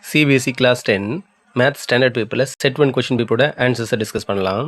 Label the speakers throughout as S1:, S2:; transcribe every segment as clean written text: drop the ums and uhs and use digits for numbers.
S1: CBSE Class 10 Math Standard Paperல Set 1 question paper ஆன்சர்ஸை discuss பண்ணலாம்.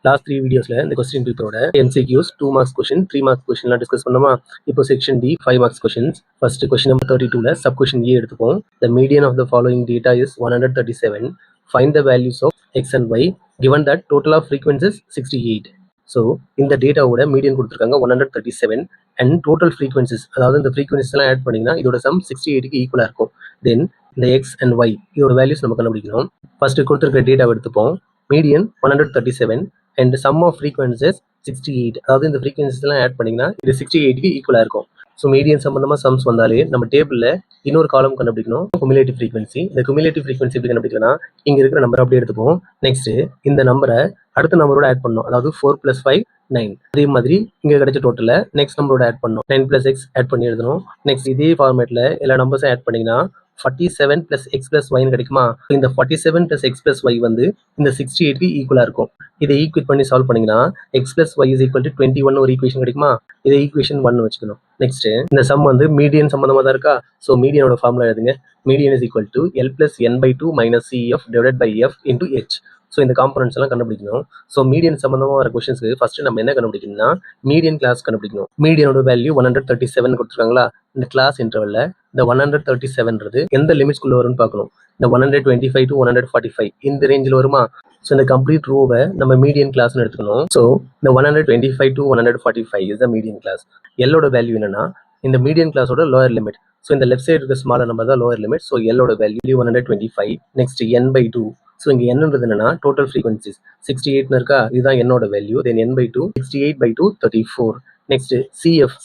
S1: லாஸ்ட் 3 வீடியோஸில் இந்த கொஸ்டின் பேப்பரோட MCQs 2 மார்க்ஸ் கொஷின் 3 மார்க்ஸ் கொஷின்லாம் டிஸ்கஸ் பண்ணோமா. இப்போ section D 5 marks questions. First question number 32ல சப் கொஷின் ஏ எடுத்துப்போம். The median of the following data is 137. Find the values of x and y given that total of frequencies 68. So இந்த டேட்டாவோட median கொடுத்துருக்காங்க 137 and total frequencies, அதாவது இந்த frequencies எல்லாம் add பண்ணிங்கன்னா இதோட some 68க்கு ஈக்குவலாக இருக்கும். தென் இந்த எக்ஸ் அண்ட் ஒய் இதோட வேல்யூஸ் நம்ம கண்டுபிடிக்கணும். ஃபர்ஸ்ட் கொடுத்துருக்க டேட்டாவை எடுத்துப்போம். Median 137 and sum of frequencies 68, அதாவது இந்த ஃப்ரீக்வன்சிஸ் எல்லாம் ஆட் பண்ணிங்கன்னா இது 68க்கு ஈக்குவலாக இருக்கும். ஸோ மீடியன் சம்பந்தமாக சம்ஸ் வந்தாலே நம்ம டேபிளில் இன்னொரு காலம் கண்டுபிடிக்கணும், குமுலேட்டிவ் ஃப்ரீக்வன்சி. இந்த குமுலேட்டிவ் ஃப்ரீக்வன்சி எப்படி கண்டுபிடிக்கலாம், இங்கே இருக்கிற நம்பர் அப்படியே எடுத்துப்போம். நெக்ஸ்ட் இந்த நம்பரை அடுத்த நம்பரோட ஆட் பண்ணணும், அதாவது 4 + 5 9. அதே மாதிரி இங்கே கிடைச்ச டோட்டலில் நெக்ஸ்ட் நம்பரோட ஆட் பண்ணணும், 9 + x ஆட் பண்ணி எழுதணும். நெக்ஸ்ட் இதே ஃபார்மேட்டில் எல்லா நம்பர்ஸும் ஆட் பண்ணிங்கன்னா 47 + x + y கிடைக்குமா. இந்த 47 + x + y வந்து இந்த 68க்கு ஈக்குவலாக இருக்கும். இதை ஈக்குவேட் பண்ணி சால்வ் பண்ணிங்கன்னா x + y = 21 ஒரு ஈக்குவேஷன் கிடைக்குமா. இதை ஈக்குவேஷன் 1 வச்சுக்கணும். நெக்ஸ்ட் இந்த சம் வந்து மீடியன் சம்பந்தமாக தான் இருக்கா. ஸோ மீடியனோட ஃபார்முலா எழுதுங்க. Median = L + n/2 - CF / f × h. So இந்த காம்பனன்ட்ஸ் எல்லாம் கண்டுபிடிக்கணும். ஸோ மீடியன் சம்பந்தமாக வர கொஸ்டின்ஸ்க்கு ஃபர்ஸ்ட் நம்ம என்ன கண்டுபிடிக்கணும்னா மீடியன் கிளாஸ் கண்டுபிடிக்கணும். மீடியனோட வேல்யூ 137 கொடுத்துருக்காங்களா. இந்த கிளாஸ் இன்டர்வல்ல இந்த 137ன்றது எந்த லிமிட்ஸ்குள்ள வரும்னு பார்க்கணும். இந்த 125 to 145 இந்த ரேஞ்சில் வருமா. ஸோ இந்த கம்ப்ளீட் ரோவை நம்ம மீடியன் கிளாஸ்னு எடுத்துக்கணும். ஸோ இந்த 125 to 145 is the median class. எல்லோட வேல்யூ என்னன்னா இந்த மீடியன் கிளாஸோட லோயர் லிமிட். ஸோ இந்த லெஃப்ட் சைடு இருக்க ஸ்மாலர் நம்பர் தான் லோயர் லிமிட். ஸோ எல்லோட வேல்யூ 125. Next n/2. ஸோ இங்கே என்னன்றது என்னன்னா டோட்டல் ஃப்ரீக்வன்சிஸ் 68 இருக்கா, இதுதான் என்னோட வேல்யூ. Then n/2 68/2 34. நெக்ஸ்ட்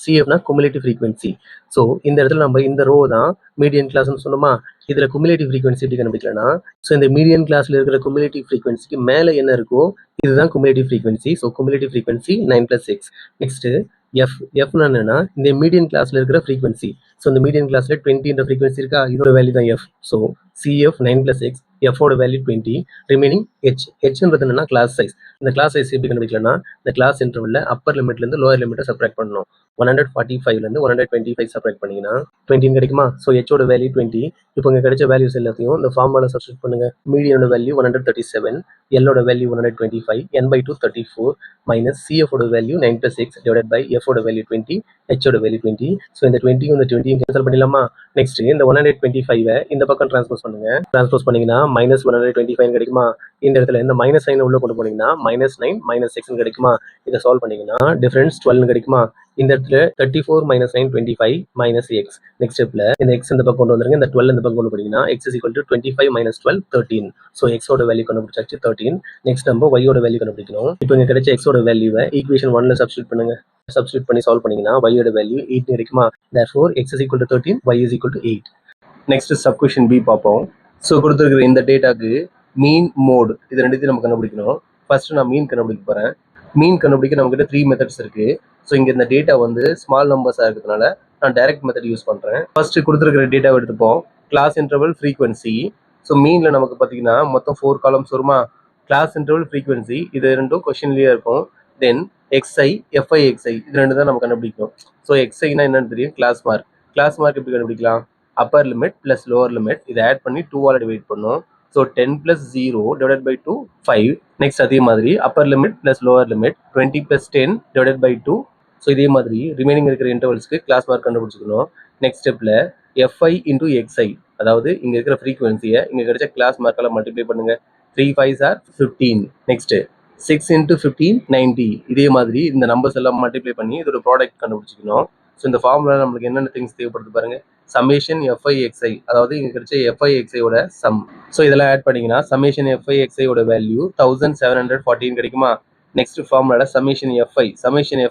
S1: சிஎஃப்னா குமுலேட்டிவ் ஃப்ரீக்வன்சி. ஸோ இந்த இடத்துல நம்ம இந்த ரோ தான் மீடியன் கிளாஸ்னு சொன்னோமா. இதில் குமுலேட்டிவ் ஃப்ரீக்வன்சி எப்படி கண்டுபிடிக்கலன்னா, ஸோ இந்த மீடியன் கிளாஸில் இருக்கிற குமுலேட்டிவ் ஃப்ரீக்வன்சிக்கு மேலே என்ன இருக்கோ இதுதான் cumulative frequency. So cumulative frequency 9 + x. Next எஃப்னா என்னன்னா இந்த மீடியன் கிளாஸ்ல இருக்கிற ஃப்ரீக்வன்சி. ஸோ இந்த மீடியன் கிளாஸ்ல 20 ஃப்ரீக்வன்சி இருக்கா, இதோட வேல்யூ தான் எஃப். ஸோ சிஎஃப் 9 + x, எஃபோட வேல்யூ 20. ரிமைனிங் ஹெச்ன்றது என்னன்னா கிளாஸ் சைஸ். இந்த கிளாஸ் சைஸ் எப்படி கண்டுபிடிக்கலன்னா இந்த கிளாஸ் இன்டர்வல்ல அப்பர் லிமிட்லேருந்து லோயர் லிமிட்டை செப்பரேட் பண்ணணும். 145லேருந்து 125 செப்பரேட் பண்ணிங்கன்னா 20 கிடைக்குமா. ஸோ ஹெச்சோட வேல்யூ 20. இப்போ இங்கே கிடைச்ச வேல்யூஸ் எல்லாத்தையும் இந்த ஃபார்முலாவில் சப்ஸ்டிட் பண்ணுங்க. மீடியனோட வேல்யூ 137, எல்லோட வேல்யூ 125, n/2 34 மைனஸ் சிஎஃபோட வேல்யூ 9 + x டிவைடட் பை எஃபோட வேல்யூ 20, ஹெச்சோட வேல்யூ 20. ஸோ இந்த 20யும் இந்த 20யும் கேன்சல் பண்ணிடலாமா. நெக்ஸ்ட் இந்த 125 இந்த பக்கம் டிரான்ஸ்போஸ் பண்ணுங்க. டிரான்ஸ்போஸ் பண்ணீங்கன்னா -125 கிடைக்குமா. இந்த இடத்துல இந்த மைனஸ் சைன் உள்ள கொண்டு போனீங்கன்னா -9 - x கிடைக்குமா. இதை சால்வ் பண்ணீங்கன்னா டிஃபரன்ஸ் 12 கிடைக்குமா. இந்த இடத்துல 34 - 9 25 - x. நெக்ஸ்ட் ஸ்டெப்ல இந்த x இந்த பக்கம் கொண்டு வந்துருங்க. இந்த 12 இந்த பக்கம் கொண்டு போனீங்கன்னா x = 25 - 12 13. ஸோ எக்ஸோட வேல்யூ கண்டுபிடிச்சாச்சு 13. நெக்ஸ்ட் நம்ம y ஓட வேல்யூ கண்டுபிடிக்கணும். இப்போ இங்க கிடைச்ச x ஓட வேல்யூவை ஈக்குவேஷன் 1ல சப்ஸ்டிட் பண்ணுங்க. சப்ஸ்டிட் பண்ணி சால்வ் பண்ணீங்கன்னா y ஓட வேல்யூ 8 கிடைக்குமா. therefore x = 13, y = 8. Next sub question B பார்ப்போம். ஸோ கொடுத்துருக்கிற இந்த டேட்டாக்கு மீன் மோட் இது ரெண்டுத்தையும் நம்ம கண்டுபிடிக்கணும். ஃபர்ஸ்ட் நான் மீன் கண்டுபிடிக்க போறேன். மீன் கண்டுபிடிக்க நம்மகிட்ட 3 மெத்தட்ஸ் இருக்கு. ஸோ இங்கே இந்த டேட்டா வந்து ஸ்மால் நம்பர்ஸாக இருக்கிறதுனால நான் டைரக்ட் மெத்தட் யூஸ் பண்ணுறேன். ஃபர்ஸ்ட் கொடுத்துருக்கிற டேட்டாவை எடுத்துப்போம். Class interval frequency. ஸோ மீனில் நமக்கு பார்த்தீங்கன்னா மொத்தம் 4 காலம்ஸ் வருமா. கிளாஸ் இன்டர்வல் ஃப்ரீக்வன்சி இது ரெண்டும் கொஸ்டின்லேயே இருக்கும். தென் xi, fi/xi இது ரெண்டு தான் நம்ம கண்டுபிடிக்கணும். ஸோ xiனா என்னன்னு தெரியும், கிளாஸ் மார்க். கிளாஸ் மார்க் எப்படி கண்டுபிடிக்கலாம், upper limit plus lower limit இதை ஆட் பண்ணி 2ஆல் டிவைட் பண்ணணும். So 10 + 0 divided by 2 5. நெக்ஸ்ட் அதே மாதிரி upper limit plus lower limit 20 + 10 divided by 2. So இதே மாதிரி ரிமைனிங் இருக்கிற இன்டர்வல்ஸ்க்கு கிளாஸ் மார்க் கண்டுபிடிச்சிக்கணும். நெக்ஸ்ட் ஸ்டெப்ல fi × xi, அதாவது இங்க இருக்கிற ஃப்ரீக்வன்சியை இங்க கிடைச்ச கிளாஸ் மார்க்கால மல்டிப்ளை பண்ணுங்க. 3 5s are 15. நெக்ஸ்ட் 6 × 15 90. இதே மாதிரி இந்த நம்பர்ஸ் எல்லாம் மல்டிப்ளை பண்ணி இதோட ப்ராடக்ட் கண்டுபிடிச்சிக்கணும். ஸோ இந்த ஃபார்முலா நம்மளுக்கு என்னென்ன திங்ஸ் தேவைப்படுது பாருங்க. சமேஷன் fi/xi, அதாவது இங்க கிடைச்ச fi/xi ஓட சம். ஸோ இதெல்லாம் ஆட் பண்ணீங்கன்னா சமேஷன் fi/xi ஓட வேல்யூ 1714 கிடைக்குமா. நெக்ஸ்ட் ஃபார்முலால சமேஷன்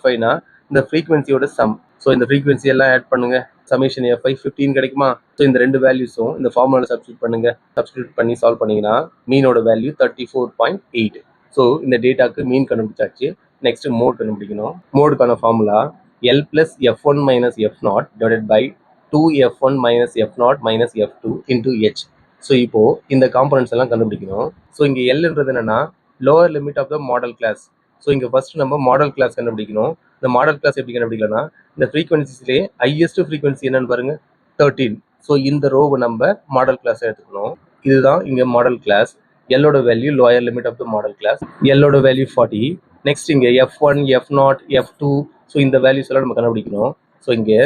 S1: fiனா இந்த ஃப்ரீக்வன்சியோட சம். ஸோ இந்த ஃப்ரீக்வன்சி எல்லாம் ஆட் பண்ணுங்க. சமேஷன் fi 15 கிடைக்குமா. ஸோ இந்த ரெண்டு வேல்யூஸும் இந்த ஃபார்முலால சப்ஸ்டிட் பண்ணுங்க. சப்ஸ்டிட் பண்ணி சால்வ் பண்ணீங்கன்னா மீனோட வேல்யூ 34.8. ஸோ இந்த டேட்டாக்கு மீன் கண்டுபிடிச்சாச்சு. நெக்ஸ்ட் மோட் கண்டுபிடிக்கணும். மோடுக்கான formula L + f1 - f0 divided by 2f1 - f0 - f2 into h. So இப்போ இந்த காம்பனன்ட்ஸ் எல்லாம் கண்டுபிடிக்கணும். ஸோ இங்கே எல்ன்றது என்னன்னா lower limit of the modal class. So இங்கே ஃபர்ஸ்ட் நம்ம மாடல் கிளாஸ் கண்டுபிடிக்கணும். இந்த மாடல் கிளாஸ் எப்படி கண்டுபிடிக்கலாம்னா இந்த ஃப்ரீக்வன்சிஸ்லேயே ஹையஸ்ட் ஃப்ரீக்வன்சி என்னன்னு பாருங்க 13. ஸோ இந்த ரோவை நம்ம மாடல் கிளாஸ் எடுத்துக்கணும். இதுதான் இங்கே மாடல் கிளாஸ். எல்லோட value lower limit of the modal class. எல்லோட வேல்யூ 40. நெக்ஸ்ட் இங்கே F1, F0, F2. ஸோ இந்த வேல்யூஸ் எல்லாம் நம்ம கண்டுபிடிக்கணும். ஸோ இங்கே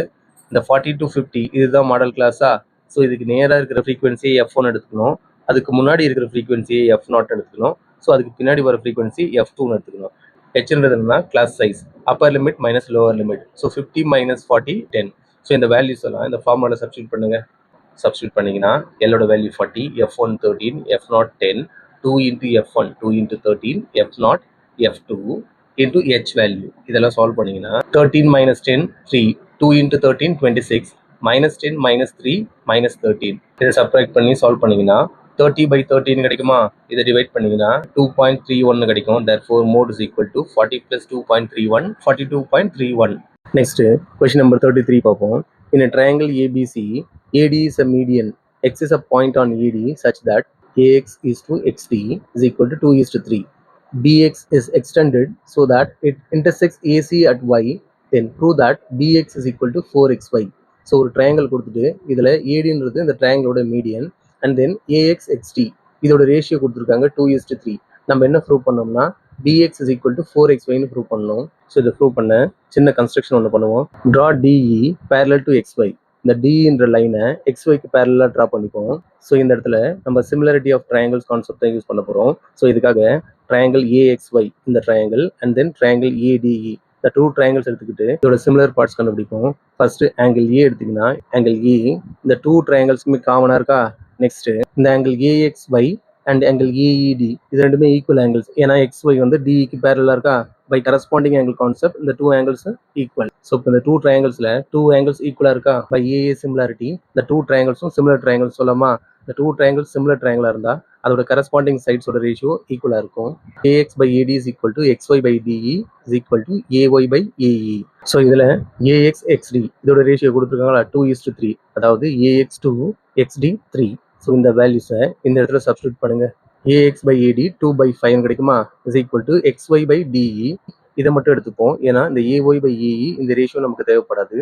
S1: இந்த 40 to 50 இதுதான் மாடல் கிளாஸா. ஸோ இதுக்கு நேராக இருக்கிற ஃப்ரீக்வன்சியை F1 எடுத்துக்கணும். அதுக்கு முன்னாடி இருக்கிற ஃப்ரீக்வன்சியை F0 எடுத்துக்கணும். ஸோ அதுக்கு பின்னாடி வர ஃப்ரீக்வன்சி F2 எடுத்துக்கணும். ஹெச்ன்றது என்னன்னா class size, upper limit minus lower limit. So 50 minus 40 10. So இந்த வேல்யூஸ் எல்லாம் இந்த ஃபார்முலா சப்ஸ்டியூட் பண்ணுங்க. சப்ஸ்டியூட் பண்ணிங்கன்னா எல்லோட value 40, F1 13, F0 10, 2 into F1 2 into 13, F0 F2 into H value. இதெல்லாம் சால்வ் பண்ணிங்கன்னா 13 minus 10 3, 2 into 13 26, minus 10 minus 3 minus 13. இதை subtract பண்ணி சால்வ் பண்ணிங்கன்னா 30 by 13 கிடைக்குமா. இதை டிவைட் பண்ணிங்கன்னா 2.31 கிடைக்கும். therefore mode is equal to 40 plus 2.31 42.31. Next question number 33 பார்ப்போம். In a triangle ABC, AD is a median. X is a point on AD such that AX is to XD is equal to 2 is to 3. BX is extended so that it intersects AC at Y. Then prove that BX is equal to 4XY. So ஒரு triangle கொடுத்துட்டு இதில் ஏடின்றது இந்த ட்ரையாங்கிளோட median and then AXXD இதோட ratio கொடுத்துருக்காங்க 2 is to 3. நம்ம என்ன prove பண்ணோம்னா BX is equal to 4XYன்னு ப்ரூவ் பண்ணணும். ஸோ இதை ப்ரூவ் பண்ண சின்ன கன்ஸ்ட்ரக்ஷன் ஒன்று பண்ணுவோம். Draw DE parallel to XY. இந்த டின்ற லைனை XYக்கு பேரலாக ட்ரா பண்ணிப்போம். ஸோ இந்த இடத்துல நம்ம சிமிலாரிட்டி ஆஃப் ட்ரையாங்கிள்ஸ் கான்செப்ட் தான் யூஸ் பண்ண போகிறோம். ஸோ இதுக்காக ட்ரையாங்கிள் AXY இந்த triangle and then triangle ADE இந்த 2 ட்ரையாங்கிள்ஸ் எடுத்துக்கிட்டு இதோட சிமிலர் பார்ட்ஸ் கண்டுபிடிப்போம். ஃபர்ஸ்ட் ஆங்கிள் ஏ எடுத்திங்கன்னா ஆங்கிள் ஏ இந்த 2 ட்ரையாங்கிள்ஸுமே காமனாக இருக்கா. நெக்ஸ்ட் இந்த angle AXY and angle AED இது ரெண்டுமே ஈக்குவல் ஆங்கிள்ஸ். ஏன்னா XY வந்து DEக்கு பேரலாக இருக்கா. பை கரஸ்பாண்டிங் ஆங்கிள் கான்செப்ட் இந்த 2 ஆங்கிள்ஸ் ஈக்குவல். ஸோ இப்போ இந்த 2 ட்ரையாங்கிள்ஸ்ல 2 ஆங்கிள்ஸ் ஈக்குவலாக இருக்கா. பை AA சிமிலாரிட்டி இந்த 2 ட்ரையாங்கிள்ஸும் சிமிலர் ட்ரையாங்கிள்ஸ் சொல்லாமா. இந்த 2 ட்ரையாங்கிள்ஸ் சிமிலர் ட்ரையாங்கிளாக இருந்தால் அதோட கரஸ்பாண்டிங் சைட்ஸோட ரேஷியோ ஈக்குவலாக இருக்கும். AX by AD is equal to XY by DE is equal to AY by AE. So இதில் AXXD இதோட ரேஷியோ கொடுத்துருக்காங்களா 2 is to 3. அதாவது AX 2 XD 3. ஸோ இந்த வேல்யூஸை இந்த இடத்துல சப்ஸ்டியூட் பண்ணுங்க. AX by AD 2 by 5 கிடைக்குமா is equal to XY by DE. இதை மட்டும் எடுத்துப்போம். ஏன்னா இந்த AY by AE இந்த ரேஷியோ நமக்கு தேவைப்படாது.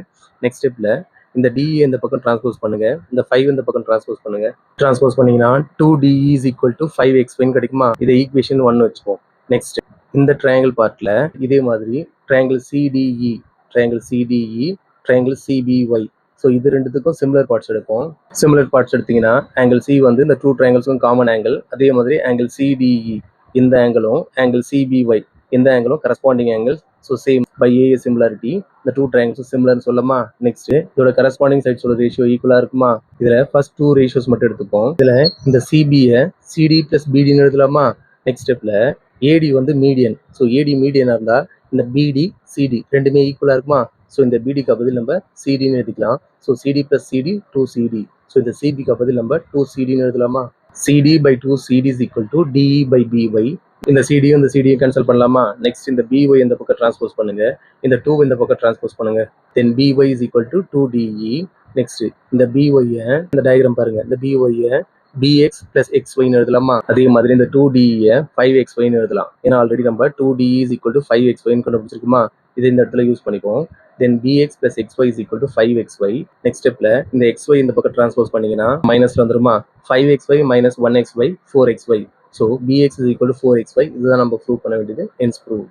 S1: நெக்ஸ்ட் ஸ்டெப்ல இந்த DE இந்த பக்கம் டிரான்ஸ்போஸ் பண்ணுங்க. இந்த 5 இந்த பக்கம் டிரான்ஸ்போஸ் பண்ணுங்க. டிரான்ஸ்போஸ் பண்ணீங்கன்னா 2DE is equal to 5XY கிடைக்குமா. இதை ஈக்குவேஷன் 1 வச்சுப்போம். நெக்ஸ்ட் இந்த ட்ரையாங்கிள் பார்ட்ல இதே மாதிரி triangle CDE, triangle CDE, triangle CBY. So இது ரெண்டுத்துக்கும் சிமிலர் பார்ட்ஸ் எடுப்போம். சிமிலர் பார்ட்ஸ் எடுத்தீங்கன்னா ஆங்கிள் C வந்து இந்த 2 ட்ரையாங்கிள்ஸும் காமன் ஆங்கிள். அதே மாதிரி ஆங்கிள் CDE இந்த ஆங்கிளும் ஆங்கிள் CBY இந்த ஆங்கிளும் corresponding angle. So same by AA similarity இந்த 2 ட்ரையாங்கிள்ஸும் சிமிலர்னு சொல்லலாமா. நெக்ஸ்ட் இதோட கரஸ்பாண்டிங் சைட்ஸோட ரேஷியோ ஈக்குவலாக இருக்குமா. இதில் ஃபர்ஸ்ட் 2 ரேஷியோஸ் மட்டும் எடுத்துப்போம். இதில் இந்த CBயை CD plus BDன்னு எழுதலாமா. நெக்ஸ்ட் ஸ்டெப்பில் AD வந்து மீடியன். ஸோ AD மீடியனாக இருந்தால் இந்த BD CD ரெண்டுமே ஈக்குவலாக இருக்குமா. ஸோ இந்த BDக்கு பதில் நம்ம CDன்னு எழுதிக்கலாம். So CD plus CD 2CD. So இந்த CBக்கு பதில் நம்ம 2CDன்னு எழுதலாமா. CD by 2CD is equal to DE by BY. இந்த CDயும் இந்த CDயும் கேன்சல் பண்ணலாமா. நெக்ஸ்ட் இந்த BY இந்த பக்கம் டிரான்ஸ்போஸ் பண்ணுங்க. இந்த 2 இந்த பக்கம் டிரான்ஸ்போஸ் பண்ணுங்க. தென் BY is equal to 2DE. Next இந்த BY இந்த டயக்ராம் பாருங்க. இந்த BY BX plus XYன்னு எழுதலாமா. அதே மாதிரி இந்த 2DE 5XYன்னு எழுதலாம். ஏன்னா ஆல்ரெடி நம்ம 2DE is equal to 5XYன்னு கண்டுபிடிச்சிருக்குமா. இதை இந்த இடத்துல யூஸ் பண்ணிப்போம். then BX plus XY is equal to 5XY. Next ஸ்டெப்ல இந்த XY இந்த பக்கம் டிரான்ஸ்போஸ் பண்ணீங்கன்னா மைனஸ்ல வந்துருமா. 5XY minus 1XY 4XY. So BX is equal to 4XY. இதுதான் நம்ம ப்ரூவ் பண்ண வேண்டியது. Hence prove.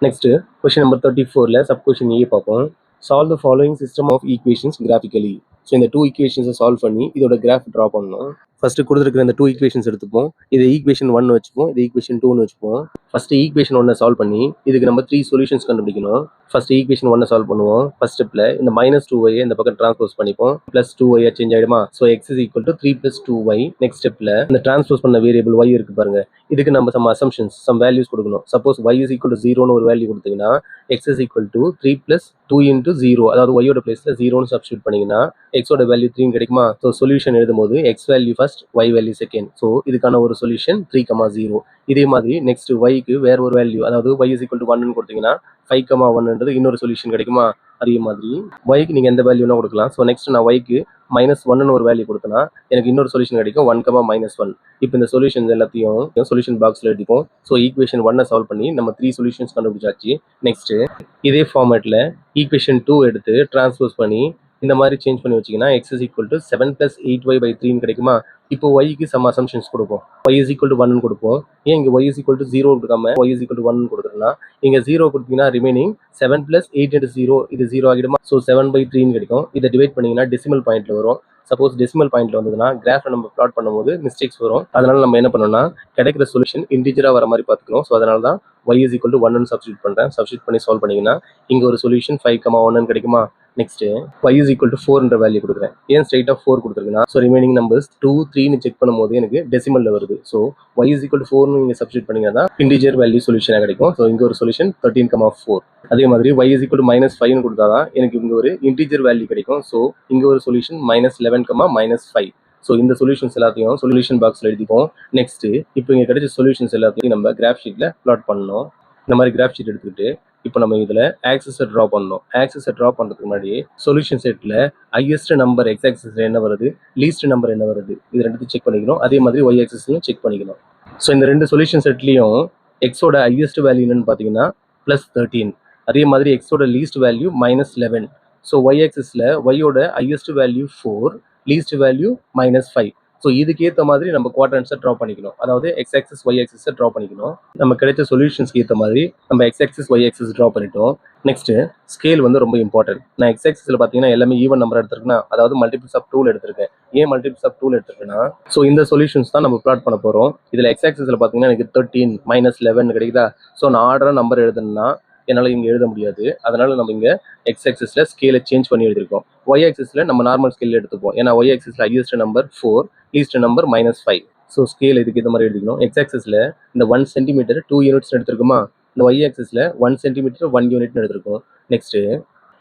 S1: Next question number 34ல சப் கொஸ்டின் A பார்ப்போம். Solve the following system of equations graphically. So இந்த 2 ஈக்குவேஷன்ஸை சால்வ் பண்ணி இதோட கிராஃப் ட்ரா பண்ணணும். ஃபர்ஸ்ட் கொடுத்துருக்கிற இந்த 2 ஈக்குவேஷன்ஸ் எடுத்துப்போம். இது ஈக்குவேஷன் 1 வச்சுப்போம், இது ஈக்குவேஷன் 2 வச்சுப்போம். ஃபர்ஸ்ட் ஈக்குவேஷன் 1 சால்வ் பண்ணி இதுக்கு நம்ம 3 சொல்யூஷன்ஸ் கண்டுபிடிக்கணும். ஃபர்ஸ்ட் ஈக்குவேஷன் 1 சால்வ் பண்ணுவோம். ஃபர்ஸ்ட் ஸ்டெப்ல இந்த -2y இந்த பக்கம் டிரான்ஸ்போஸ் பண்ணிப்போம். +2y சேஞ்ச் ஆயிடுமா. So x is equal to 3 plus 2y. Next ஸ்டெப்ல இந்த டிரான்ஸ்போஸ் பண்ண வேரியபிள் y இருக்கு பாருங்க. இதுக்கு நம்ம சம் அசம்ஷன்ஸ் சம் வேல்யூஸ் கொடுக்கணும். Suppose y is equal to 0ன்னு ஒரு வேல்யூ கொடுத்தீங்கன்னா x is equal to 3 plus 2 into 0, அதாவது y ஓட பிளேஸ்ல 0ன்னு சப்ஸ்டிட்யூட் பண்ணீங்கன்னா x ஓட வேல்யூ 3 கிடைக்குமா. ஸோ சொல்யூஷன் எழுதும்போது x value first y value second. So இதுக்கான ஒரு சொல்யூஷன் 3,0. இதே மாதிரி நெக்ஸ்ட் yக்கு வேற ஒரு வேல்யூ, அதாவது y is equal to 1ன்னு கொடுத்தீங்கன்னா 5,1ன்றது இன்னொரு சொல்யூஷன் கிடைக்குமா. அதே மாதிரி yக்கு நீங்க எந்த வேல்யூனா கொடுக்கலாம். ஸோ நெக்ஸ்ட் நான் yக்கு -1ன்னு ஒரு வேல்யூ கொடுத்தனா எனக்கு இன்னொரு சொல்யூஷன் கிடைக்கும் 1,-1. இப்போ இந்த சொல்யூஷன்ஸ் எல்லாத்தையும் சொல்யூஷன் பாக்ஸ்ல எழுதிப்போம். ஸோ ஈக்குவேஷன் 1 சால்வ் பண்ணி நம்ம 3 சொல்யூஷன்ஸ் கண்டுபிடிச்சாச்சு. நெக்ஸ்ட் இதே ஃபார்மேட்ல ஈக்குவேஷன் 2 எடுத்து டிரான்ஸ்போஸ் பண்ணி இந்த மாதிரி சேஞ்ச் பண்ணி வச்சிங்கன்னா x is equal to 7 plus 8y by 3 கிடைக்குமா? இப்போ yக்கு some assumptions கொடுப்போம். y is equal to 1 கொடுப்போம். ஏன் இங்க y is equal to 0 கொடுக்காம y is equal to 1 கொடுத்துருன்னா இங்க 0 கொடுத்தீங்கன்னா ரிமைனிங் 7 plus 8 into 0 இது 0 ஆகிடுமா? ஸோ 7 by 3 கிடைக்கும். இதை டிவைட் பண்ணீங்கன்னா டெசிமல் பாயிண்ட்ல வரும். சப்போஸ் டெசிமல் பாயிண்ட்ல வந்ததுன்னா கிராஃப்ல நம்ம பிளாட் பண்ணும்போது மிஸ்டேக்ஸ் வரும். அதனால நம்ம என்ன பண்ணோம்னா கிடைக்கிற சொல்யூஷன் இன்டிஜரா வர மாதிரி பார்த்துக்கணும். ஸோ அதனால தான் y is equal to 1 substitute பண்றேன். சப்ஸ்டியூட் பண்ணி சால்வ் பண்ணீங்கன்னா இங்க ஒரு சொல்யூஷன் 5,1 கிடைக்குமா? Next y is equal to 4 என்ற வேல்யூ கொடுக்குறேன். ஏன் ஸ்ட்ரைட்டா 4 கொடுத்துருக்குன்னா ஸோ ரிமைனிங் நம்பர்ஸ் 2 3 செக் பண்ணும்போது எனக்கு டெசிமல்ல வருது. So y is equal to 4 நீங்க சப்ஸ்டியூட் பண்ணீங்கன்னா இன்டிஜர் வேல்யூ சொல்யூஷனா கிடைக்கும். ஸோ இங்க ஒரு சொல்யூஷன் 13,4. அதே மாதிரி y is equal to -5 கொடுத்தாதான் எனக்கு இங்க ஒரு இன்டிஜர் வேல்யூ கிடைக்கும். ஸோ இங்க ஒரு சொல்யூஷன் -11, -5. ஸோ இந்த சொல்யூஷன்ஸ் எல்லாத்தையும் சொல்யூஷன் பாக்ஸ்ல எழுதிப்போம். நெக்ஸ்ட் இப்போ இங்க கிடைச்ச சொல்யூஷன்ஸ் எல்லாத்தையும் நம்ம கிராஃப் ஷீட்ல பிளாட் பண்ணணும். இந்த மாதிரி கிராஃப் ஷீட் எடுத்துக்கிட்டு இப்போ நம்ம இதுல ஆக்சஸை ட்ரா பண்ணணும். ஆக்சஸை ட்ரா பண்றதுக்கு முன்னாடி சொல்யூஷன் செட்ல ஹையஸ்ட் நம்பர் எக்ஸ் ஆக்சஸ்ல என்ன வருது, லீஸ்ட் நம்பர் என்ன வருது, இது ரெண்டுத்தையும் செக் பண்ணிக்கணும். அதே மாதிரி ஒய் ஆக்சஸ்லையும் செக் பண்ணிக்கணும். ஸோ இந்த ரெண்டு சொல்யூஷன் செட்லையும் எக்ஸோட ஹையஸ்ட் வேல்யூ என்னன்னு பார்த்தீங்கன்னா +13. அதே மாதிரி எக்ஸோட லீஸ்ட் வேல்யூ -11. ஸோ ஒய் ஆக்சஸ்ல ஒய்யோட highest value 4, least value -5. So இதுக்கேற்ற மாதிரி நம்ம குவாட்ரண்ட்ஸை ட்ரா பண்ணிக்கணும். அதாவது எக்ஸ் ஆக்சஸ் ஒய் ஆக்சஸை ட்ரா பண்ணிக்கணும். நம்ம கிடைச்ச சொல்யூஷன்ஸ்க்கு ஏற்ற மாதிரி நம்ம X axis Y axis draw பண்ணிட்டோம். நெக்ஸ்ட் ஸ்கேல் வந்து ரொம்ப இம்பார்ட்டன்ட். நான் எக்ஸ் ஆக்சஸ்ல பார்த்தீங்கன்னா எல்லாமே ஈவன் நம்பர் எடுத்திருக்கேன். அதாவது மல்டிபிள்ஸ் ஆஃப் 2 எடுத்திருக்கேன். ஏன் மல்டிபிள்ஸ் ஆஃப் 2 எடுத்திருக்கேன்னா ஸோ இந்த சொல்யூஷன்ஸ் தான் நம்ம பிளாட் பண்ண போறோம். இதுல எக்ஸ் ஆக்சஸ்ல பார்த்தீங்கன்னா எனக்கு 13 -11 கிடைக்குதா? ஸோ நான் ஆர்டரா நம்பர் எழுதணும்னா என்னால் இங்கே எழுத முடியாது. அதனால நம்ம இங்கே எக்ஸ் ஆக்சஸ்ல ஸ்கேலை சேஞ்ச் பண்ணி எழுதிருக்கோம். ஒய் ஆக்சஸ்ல நம்ம நார்மல் ஸ்கேல் எடுத்துப்போம். ஏன்னா ஒய் ஆக்சஸ்ல highest number 4, least number -5. So scale இதுக்கு இந்த மாதிரி எழுதிக்கணும். எக்ஸ் ஆக்சஸ்ல இந்த 1 சென்டிமீட்டர் 2 யூனிட்ஸ் எடுத்திருக்குமா? இந்த ஒய் ஆக்சஸ்ல 1 சென்டிமீட்டர் 1 யூனிட் எடுத்திருக்கும். நெக்ஸ்ட்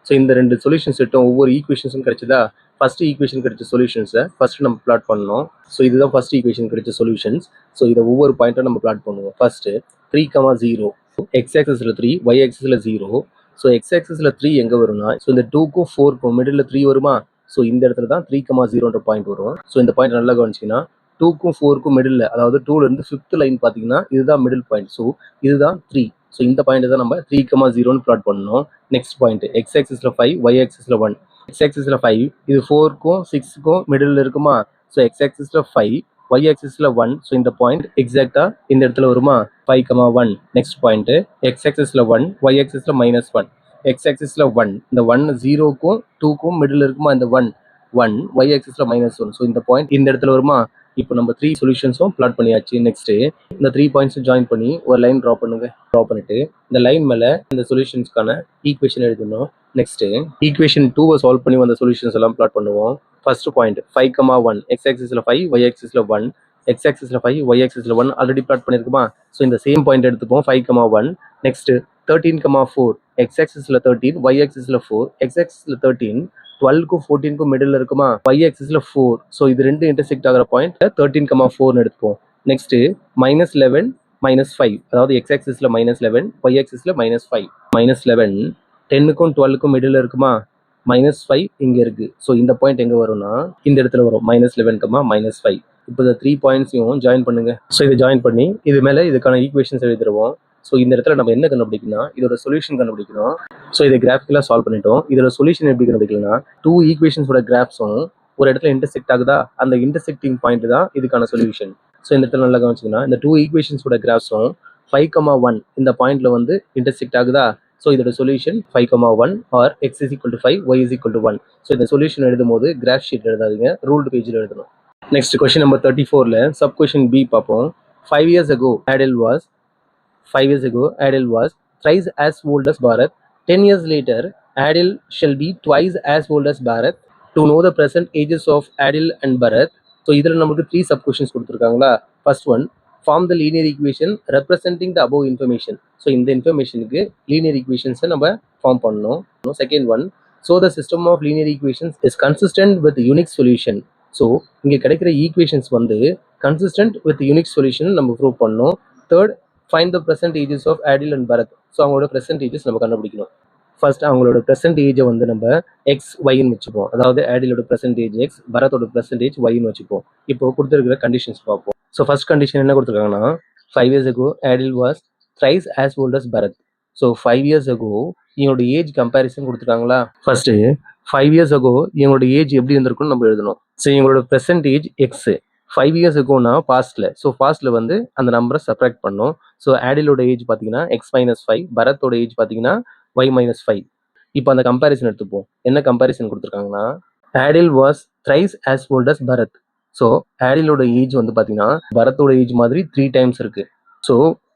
S1: ஸோ இந்த ரெண்டு சொல்யூஷன்ஸ் எடுத்தோம். ஒவ்வொரு ஈக்குவேஷன்ஸும் கிடைச்சதா? ஃபர்ஸ்ட் ஈக்குவேஷன் கிடைச்ச சொல்யூஷன்ஸை ஃபர்ஸ்ட் நம்ம பிளாட் பண்ணணும். ஸோ இதுதான் ஃபர்ஸ்ட் ஈக்குவேஷன் கிடைச்ச சொல்யூஷன்ஸ். ஸோ இதை ஒவ்வொரு பாயிண்ட்டும் நம்ம பிளாட் பண்ணுவோம். ஃபர்ஸ்ட் 3,0 எக்ஸ் ஆக்சஸ்ல 3, ஒய் ஆக்சஸ்ல 0. ஸோ எக்ஸ் ஆக்சஸ்ல 3 எங்க வரும்னா ஸோ இந்த 2க்கும் 4க்கும் மிடில் 3 வருமா? ஸோ இந்த இடத்துல தான் 3,0ன்ற பாயிண்ட் வரும். ஸோ இந்த பாயிண்ட் நல்லா கவனிச்சிங்கன்னா 2க்கும் 4க்கும் மிடில், அதாவது 2ல இருந்து 5th லைன் பார்த்தீங்கன்னா இதுதான் மிடில் பாயிண்ட். ஸோ இதுதான் 3. ஸோ இந்த பாயிண்ட் தான் நம்ம 3,0ன்னு பிளாட் பண்ணணும். நெக்ஸ்ட் பாயிண்ட் எக்ஸ் ஆக்சஸ்ல 5, ஒய் ஆக்சஸ்ல 1. எக்ஸ் ஆக்சஸ்ல 5 இது 4க்கும் 6க்கும் மிடில் இருக்குமா? ஸோ எக்ஸ் ஆக்சஸ்ல 5, ஒய் ஆக்சஸ்ல 1. ஸோ இந்த பாயிண்ட் எக்ஸாக்டா இந்த இடத்துல வருமா? 5,1. நெக்ஸ்ட் பாயிண்ட் எக்ஸ் ஆக்சஸ்ல 1, ஒய் ஆக்சஸ்ல -1. எக்ஸ் ஆக்சஸ்ல 1, இந்த 1 0க்கும் 2க்கும் மிடில் இருக்குமா? இந்த 1 ஒய் ஆக்சஸ்ல -1. ஸோ இந்த பாயிண்ட் இந்த இடத்துல வருமா? இப்போ நம்ம 3 சொல்யூஷன்ஸும் பிளாட் பண்ணியாச்சு. நெக்ஸ்ட் இந்த 3 பாயிண்ட்ஸும் ஜாயின் பண்ணி ஒரு லைன் ட்ரா பண்ணுங்க. ட்ரா பண்ணிட்டு இந்த லைன் மேல இந்த சொல்யூஷன்ஸ்க்கான ஈக்குவேஷன் எழுதணும். நெக்ஸ்ட் ஈக்குவேஷன் 2 சால்வ் பண்ணி வந்த சொல்யூஷன்ஸ் எல்லாம் பிளாட் பண்ணுவோம். ஃபர்ஸ்ட் பாயிண்ட் 5,1 எக்ஸ் ஆக்சஸ்ல 5, ஒய் ஆக்சஸ்ல 1. எக்ஸ் ஆக்சஸ்ல 5, ஒய் ஆக்சஸ்ல 1 ஆல்ரெடி பிளாட் பண்ணிருக்குமா? ஸோ இந்த சேம் பாயிண்ட் எடுத்துப்போம் 5,1. நெக்ஸ்ட் 13,4 எக்ஸ் ஆக்சஸ்ல 13, ஒய் ஆக்சஸ்ல 4. எக்ஸ் ஆக்சஸ்ல 13 12க்கும் 14க்கும் மிடில் இருக்குமா? ஒய் ஆக்சஸ்ல 4. ஸோ இது ரெண்டு இன்டர்செக்ட் ஆகிற பாயிண்ட் 13,4 எடுத்துப்போம். நெக்ஸ்ட் -11, -5, அதாவது எக்ஸ் ஆக்சஸ்ல -11, ஒய் ஆக்சஸ்ல -5. -11 10க்கும் 12க்கும் மிடில் இருக்குமா? -5 இங்க இருக்கு. ஸோ இந்த பாயிண்ட் எங்க வரும்னா இந்த இடத்துல வரும். -11, -5. இப்போ இந்த 3 பாயிண்ட்ஸையும் ஜாயின் பண்ணுங்க. ஸோ இதை ஜாயின் பண்ணி இது மேல இதுக்கான ஈக்குவேஷன்ஸ் எழுதிடுவோம். ஸோ இந்த இடத்துல நம்ம என்ன கண்டுபிடிக்கணும்னா இதோட சொல்யூஷன் கண்டுபிடிக்கணும். ஸோ இதை கிராஃபிக்கலா சால்வ் பண்ணிட்டோம். இதோட சொல்யூஷன் எப்படி கண்டுபிடிக்கணும்னா 2 ஈக்குவேஷன்ஸோட கிராஃப்ஸும் ஒரு இடத்துல இன்டர்செக்ட் ஆகுதா? அந்த இன்டர்செக்டிங் பாயிண்ட் தான் இதுக்கான சொல்யூஷன். ஸோ இந்த இடத்துல நல்லா கவனிச்சிங்கன்னா இந்த 2 ஈக்குவேஷன்ஸோட கிராஃப்ஸும் 5,1 இந்த பாயிண்ட்ல வந்து இன்டர்செக்ட் ஆகுதா? ஸோ இதோட solution 5,1 or X is equal to 5, Y is equal to 1. So இந்த சொல்யூஷன் எழுதும் போது கிராஃப் ஷீட் எழுதாதீங்க, ரூல்டு பேஜில் எழுதணும். நெக்ஸ்ட் கொஸ்டின் நம்பர் 34ல சப் கொஸ்டின் பி பார்ப்போம். 5 years ago Adil was thrice as old as Bharat. 10 years later Adil shall be twice as old as Bharat. To know the present ages of Adil and Bharat. So இதில் நமக்கு 3 sub questions கொடுத்துருக்காங்களா? First one form the linear equation representing the above information. So இந்த இன்ஃபர்மேஷனுக்கு linear ஈக்குவேஷன்ஸை நம்ம ஃபார்ம் பண்ணணும். Second one so the system of linear equations is consistent with unique solution. So இங்கே கிடைக்கிற ஈக்குவேஷன்ஸ் வந்து கன்சிஸ்டன்ட் வித் யூனிக் சொல்யூஷன் நம்ம ப்ரூவ் பண்ணணும். Third find the present ages of Adil and Bharat. So அவங்களோட ப்ரெசென்ட் ஏஜஸ் நம்ம கண்டுபிடிக்கணும். ஃபர்ஸ்ட் அவங்களோட present ஏஜை வந்து நம்ம எக்ஸ் ஒய்ன்னு வச்சுப்போம். அதாவது ஆடிலோட ப்ரெசென்ட் ஏஜ் எக்ஸ், பரத்தோட ப்ரெசென்ட் ஏஜ் ஒய்ன்னு வச்சுப்போம். இப்போ கொடுத்துருக்கிற கண்டிஷன்ஸ் பார்ப்போம். ஸோ ஃபர்ஸ்ட் கண்டிஷன் என்ன கொடுத்துருக்காங்கன்னா 5 years ago Adil was thrice as old as Bharat. ஸோ 5 years ago இவனோட ஏஜ் கம்பேரிசன் கொடுத்துருக்காங்களா? ஃபர்ஸ்ட் 5 இயர்ஸ் ago இவங்களோட ஏஜ் எப்படி இருந்திருக்கும்னு நம்ம எழுதணும். ஸோ இவங்களோட ப்ரெசென்ட் ஏஜ் எக்ஸ். 5 இயர்ஸ் agoனா பாஸ்ட்ல. ஸோ பாஸ்ட்ல வந்து அந்த நம்பரை சப்ராக்ட் பண்ணணும். ஸோ ஆடிலோட ஏஜ் பார்த்தீங்கன்னா எக்ஸ் மைனஸ் 5, பரத்தோட ஏஜ் பார்த்தீங்கன்னா ஒய் மைனஸ் 5. இப்போ அந்த கம்பேரிசன் எடுத்துப்போம். என்ன கம்பேரிசன் கொடுத்துருக்காங்கன்னா, Adil was thrice as old as Bharat. So ஆடிலோட ஏஜ் வந்து பார்த்தீங்கன்னா பரத்தோட ஏஜ் மாதிரி 3 டைம்ஸ் இருக்கு. ஸோ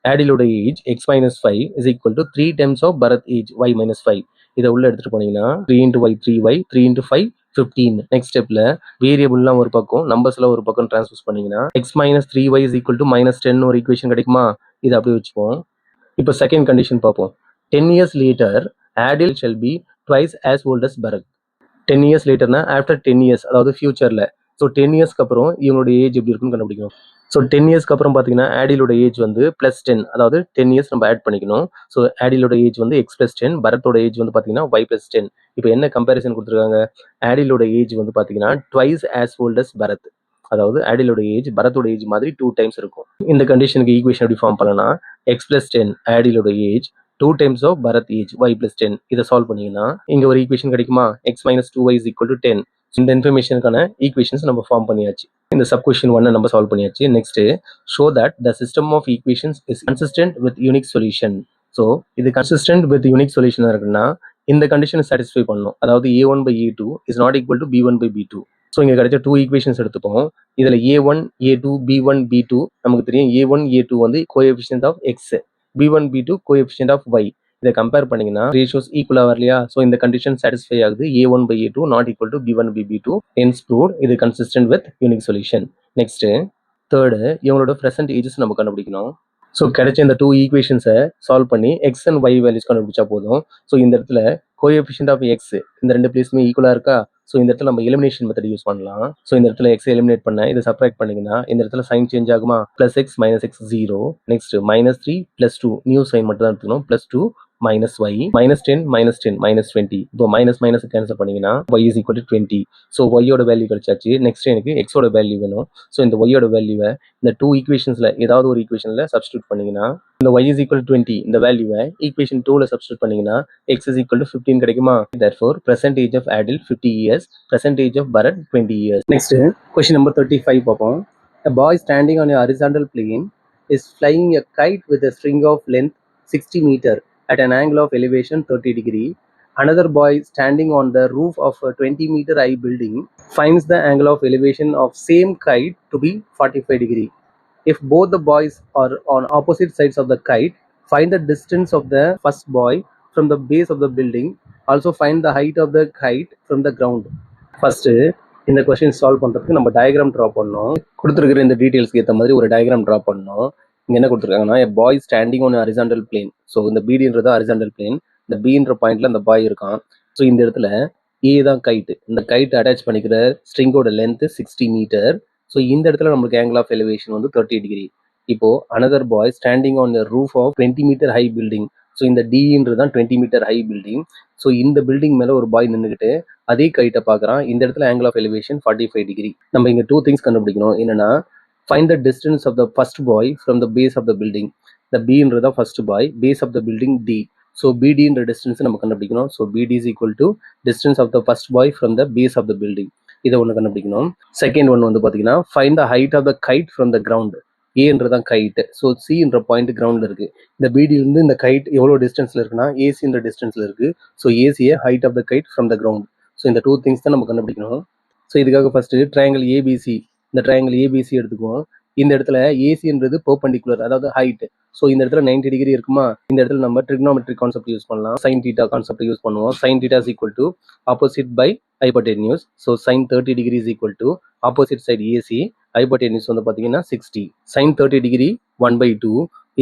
S1: ஆடிலோட age X minus 5 is equal to 3 times of Bharat age Y minus 5. இதை உள்ள எடுத்துட்டு போனீங்கன்னா 3 into Y 3y, 3 into 5 15. Next ஸ்டெப்ல வேரியபிள்லாம் ஒரு பக்கம், நம்பர்ஸ்லாம் ஒரு பக்கம் ட்ரான்ஸ்ஃபர்ஸ் பண்ணீங்கன்னா X minus 3y is equal to minus 10 ஒரு ஈக்குவேஷன் கிடைக்குமா? இதை அப்படியே வச்சுப்போம். இப்போ செகண்ட் கண்டிஷன் பார்ப்போம். 10 years later Adil shall be twice as old as Bharat. 10 years லேட்டர்னா ஆஃப்டர் 10 years, அதாவது ஃபியூச்சரில். ஸோ 10 இயர்ஸ்க்கு அப்புறம் இவனோட ஏஜ் எப்படி இருக்குன்னு கண்டுபிடிக்கணும். ஸோ 10 இயர்ஸ்க்கு அப்புறம் பார்த்தீங்கன்னா ஆடிலோட ஏஜ் வந்து ப்ளஸ் 10, அதாவது 10 இயர்ஸ் நம்ம ஆட் பண்ணிக்கணும். ஸோ ஆடிலோட ஏஜ் வந்து எக்ஸ் ப்ளஸ் 10, பரத்தோட ஏஜ் வந்து பார்த்தீங்கன்னா ஒய் ப்ளஸ் 10. இப்போ என்ன கம்பேரிசன் கொடுத்துருக்காங்க? ஆடிலோட ஏஜ் வந்து பார்த்தீங்கன்னா twice as old as Bharat, அதாவது ஆடிலோட ஏஜ் பரத்தோட ஏஜ் மாதிரி 2 டைம்ஸ் இருக்கும். இந்த கண்டிஷனுக்கு ஈக்குவேஷன் எப்படி ஃபார்ம் பண்ணலாம்? எக்ஸ் ப்ளஸ் 10 ஆடிலோட age 2 times of Bharat age Y plus 10. இதை சால்வ் பண்ணீங்கன்னா இங்கே ஒரு ஈக்குவேஷன் கிடைக்குமா? X minus 2y is equal to 10. இந்த இன்ஃபர்மேஷனுக்கான ஈக்குவேஷன்ஸ் நம்ம ஃபார்ம் பண்ணியாச்சு. இந்த சப் கொஸ்டின் 1 நம்ம சால்வ் பண்ணியாச்சு. Next, show that the system of equations is consistent with unique solution. So இது கன்சிஸ்டன்ட் வித் யூனிக் சொல்யூஷன் இருக்குன்னா இந்த கண்டிஷனை சாட்டிஸ்ஃபை பண்ணணும். அதாவது a1 by a2 is not equal to b1 by b2. So இங்கே கிடைச்ச 2 ஈக்குவேஷன்ஸ் எடுத்துப்போம். இதில் a1 a2 b1 b2 நமக்கு தெரியும். a1 a2 வந்து coefficient of X, b1 b2 coefficient of y. இதை கம்பேர் பண்ணீங்கன்னா ரேஷியோஸ் ஈக்குவலாக வரலையா? ஸோ இந்த கண்டிஷன் சாட்டிஸ்ஃபை ஆகுது. a1 by a2 not equal to b1 by b2. Hence proved இது consistent with unique solution. Next, third, இவங்களோட present ages நம்ம கண்டுபிடிக்கணும். ஸோ கிடைச்ச இந்த 2 ஈக்குவேஷன்ஸை சால்வ் பண்ணி எக்ஸ் அண்ட் ஒய் வேல்யூஸ் கண்டுபிடிச்சா போதும். ஸோ இந்த இடத்துல கோஎஃபிஷியன்ட் ஆஃப் எக்ஸ் இந்த ரெண்டு பிளேஸுமே ஈக்குவலாக இருக்கா? ஸோ இந்த இடத்துல நம்ம எலிமினேஷன் மெத்தட் யூஸ் பண்ணலாம். ஸோ இந்த இடத்துல எக்ஸ் எலிமினேட் பண்ண இதை சப்ராக்ட் பண்ணிங்கன்னா இந்த இடத்துல சைன் சேஞ்ச் ஆகுமா? Plus X minus X 0. Next -3 +2 new sign மட்டும் தான் எடுத்துக்கணும். +2 minus y, -10 -10 -20. இப்போ மைனஸ் மைனஸ் கேன்சல் பண்ணீங்கன்னா y is equal to 20. So ஒய்யோட வேல்யூ கிடைச்சாச்சு. நெக்ஸ்ட் எனக்கு எக்ஸோட வேல்யூ வேணும். ஸோ இந்த ஒய்யோட வேல்யூவை இந்த 2 ஈக்குவேஷன்ஸில் ஏதாவது ஒரு ஈக்குவேஷனில் சப்ஸ்டியூட் பண்ணீங்கன்னா இந்த y is equal to 20 இந்த வேல்யூவை ஈக்குவேஷன் 2ல சப்ஸ்டியூட் பண்ணீங்கன்னா x is equal to 15 கிடைக்குமா? Therefore percentage of Adil 50 years, percentage of Bharat 20 years. Next, question number 35 பார்ப்போம். A boy standing on a horizontal plane is flying a kite with a string of length 60 meter at an angle of elevation 30 degree. Another boy standing on the roof of a 20 meter high building finds the angle of elevation of same kite to be 45 degree. If both the boys are on opposite sides of the kite, find the distance of the first boy from the base of the building. Also find the height of the kite from the ground. First, இந்த question solve பண்ணுறதுக்கு நம்ம diagram draw பண்ணோம். கொடுத்துருக்கிற இந்த டீட்டெயில்ஸ்க்கு ஏற்ற மாதிரி ஒரு diagram draw பண்ணோம். இங்கே என்ன கொடுத்துருக்காங்கன்னா, a boy standing on a horizontal plane. So இந்த பிடின்றது ஹாரிசான்டல் பிளேன். இந்த பின்ற பாயிண்ட்ல அந்த பாய் இருக்கான். ஸோ இந்த இடத்துல ஏ தான் கைட்டு. இந்த கைட் அட்டாச் பண்ணிக்கிற ஸ்ட்ரிங்கோட லென்த் 60 மீட்டர். ஸோ இந்த இடத்துல நம்மளுக்கு ஆங்கிள் ஆஃப் எலிவேஷன் வந்து 30 டிகிரி. இப்போ another boy standing on the roof of 20 metre high building. So இந்த டின்றது தான் 20 மீட்டர் ஹை பில்டிங். ஸோ இந்த பில்டிங் மேலே ஒரு பாய் நின்றுக்கிட்டு அதே கைட்டை பார்க்குறான். இந்த இடத்துல ஆங்கிள் ஆஃப் எலிவேஷன் 45 டிகிரி. நம்ம இங்கே 2 திங்ஸ் கண்டுபிடிக்கணும். என்னன்னா, find the distance of the first boy from the base of the building. The B ன்றது தான் first boy, base of the building D. So BD ன்ற distance நம்ம கண்டுபிடிக்கணும். So BD is equal to distance of the first boy from the base of the building. இதை ஒன்று கண்டுபிடிக்கணும். Second one வந்து பார்த்தீங்கன்னா, find the height of the kite from the ground. ஏன்றதான் kite. So சின்ற பாயிண்ட் கிரவுண்டில் இருக்கு. இந்த பிடியிலிருந்து இந்த கைட் எவ்வளோ டிஸ்டன்ஸில் இருக்குன்னா ஏசின்ற டிஸ்டன்ஸில் இருக்கு. ஸோ ஏசியை height of the kite from the ground. So இந்த 2 திங்ஸ் தான் நம்ம கண்டுபிடிக்கணும். ஸோ இதுக்காக ஃபர்ஸ்ட் ட்ரையாங்கிள் ஏபிசி, இந்த ட்ரையாங்கிள் ஏபிசி எடுத்துக்குவோம். இந்த இடத்துல ஏசின்றது பெர்பெண்டிகுலர், அதாவது ஹைட். ஸோ இந்த இடத்துல 90 டிகிரி இருக்குமா? இந்த இடத்துல நம்ம ட்ரிக்னாமெட்ரிக் கான்செப்ட் யூஸ் பண்ணலாம். சைன் தீட்டா கான்செப்ட் யூஸ் பண்ணுவோம். Sine theta is equal to opposite by hypotenuse. So sine 30 degree is equal to opposite side AC, hypotenuse வந்து பார்த்தீங்கன்னா 60. Sine 30 degree 1/2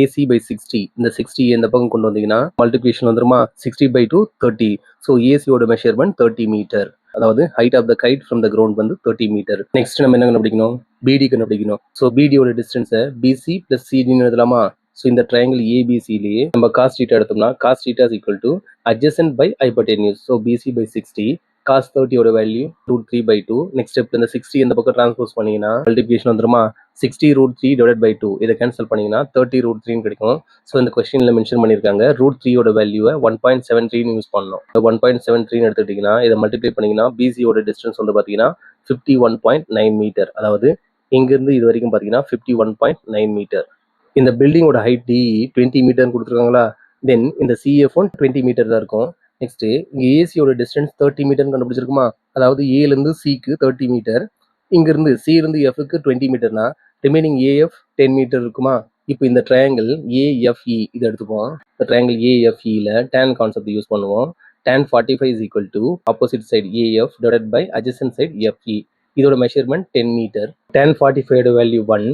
S1: AC by 60. இந்த 60 இந்த பக்கம் கொண்டு வந்தீங்கன்னா மல்டிபிகேஷன் வந்துருமா? 60/2 30. ஸோ ஏசியோட மெஷர்மெண்ட் 30 மீட்டர். அதாவது height of the kite from the ground வந்து 30 மீட்டர். நெக்ஸ்ட் நம்ம என்ன கண்டுபிடிக்கணும்? பிடி கண்டுபிடிக்கணும். ஸோ பிடியோட டிஸ்டன்ஸை பிசி பிளஸ் சிடின்னு எழுதலாமா? ஸோ இந்த ட்ரையாங்கிள் ஏபிசிலேயே நம்ம காஸ் தீட்டா எடுத்தோம்னா cos theta is equal to adjacent by hypotenuse. So BC by 60. Cos 30யோட வேல்யூ √3/2. நெக்ஸ்ட் ஸ்டெப் இந்த 60 இந்த பக்கம் டிரான்ஸ்போஸ் பண்ணீங்கன்னா மல்டிபிகேஷன் வந்துருமா? 60√3 டிவைட் பை 2 இதை கேன்சல் பண்ணிங்கன்னா 30√3 கிடைக்கும். ஸோ இந்த கொஸ்டினில் மென்ஷன் பண்ணியிருக்காங்க √3யோட வேல்யூவை 1.73 யூஸ் பண்ணணும். 1.73 எடுத்துக்கிட்டிங்கன்னா இதை மல்டிப்ளை பண்ணிங்கன்னா பிசியோட டிஸ்டன்ஸ் வந்து பார்த்தீங்கன்னா 51.9 மீட்டர். அதாவது இங்கேருந்து இது வரைக்கும் பார்த்தீங்கன்னா 51.9 மீட்டர். இந்த பில்டிங்கோட ஹைட் டி 20 மீட்டர் கொடுத்துருக்காங்களா, தென் இந்த சிஎஃப்பும் 20 மீட்டர் தான் இருக்கும். நெக்ஸ்ட் இங்கே ஏசியோட டிஸ்டன்ஸ் 30 மீட்டர்னு கண்டுபிடிச்சிருக்குமா, அதாவது ஏலேருந்து சிக்கு 30 மீட்டர், இங்கிருந்து சி இருந்து எஃப்க்கு 20 மீட்டர்னா ரிமைனிங் ஏஎஃப் 10 மீட்டர் இருக்குமா. இப்போ இந்த ட்ரையாங்கிள் ஏஎஃப்இ இதை எடுத்துப்போம். இந்த ட்ரையாங்கிள் ஏஎஃப்இல tan கான்செப்ட் யூஸ் பண்ணுவோம். tan 45 is equal to opposite side AF divided by adjacent side FE. இதோட measurement 10 metre. tan 45 value 1,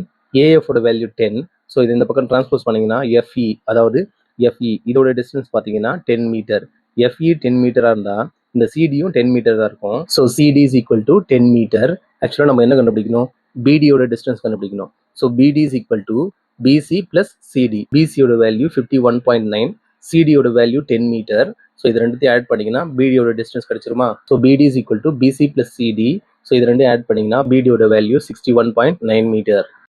S1: AF ஓட வேல்யூ 10. ஸோ இது இந்த பக்கம் டிரான்ஸ்போஸ் பண்ணிங்கன்னா FE, அதாவது FE இதோட டிஸ்டன்ஸ் பார்த்தீங்கன்னா 10 மீட்டர். FE 10 மீட்டராக இருந்தால் இந்த சிடியும் 10 மீட்டர் தான் இருக்கும். So CD is equal to 10 metre. ஆக்சுவலாக நம்ம என்ன கண்டுபிடிக்கணும், பிடியோட டிஸ்டன்ஸ் கண்டுபிடிக்கணும். So BD is equal to BC plus CD. பிசியோட வேல்யூ 51.9, சிடியோட வேல்யூ 10 மீட்டர். ஸோ இது ரெண்டுத்தையும் ஆட் பண்ணிங்கன்னா பிடியோட டிஸ்டன்ஸ் கிடைச்சிருமா. So BD is equal to BC plus CD. So இது ரெண்டையும் ஆட் பண்ணிங்கன்னா பிடியோட வேல்யூ 61.9 மீட்டர்.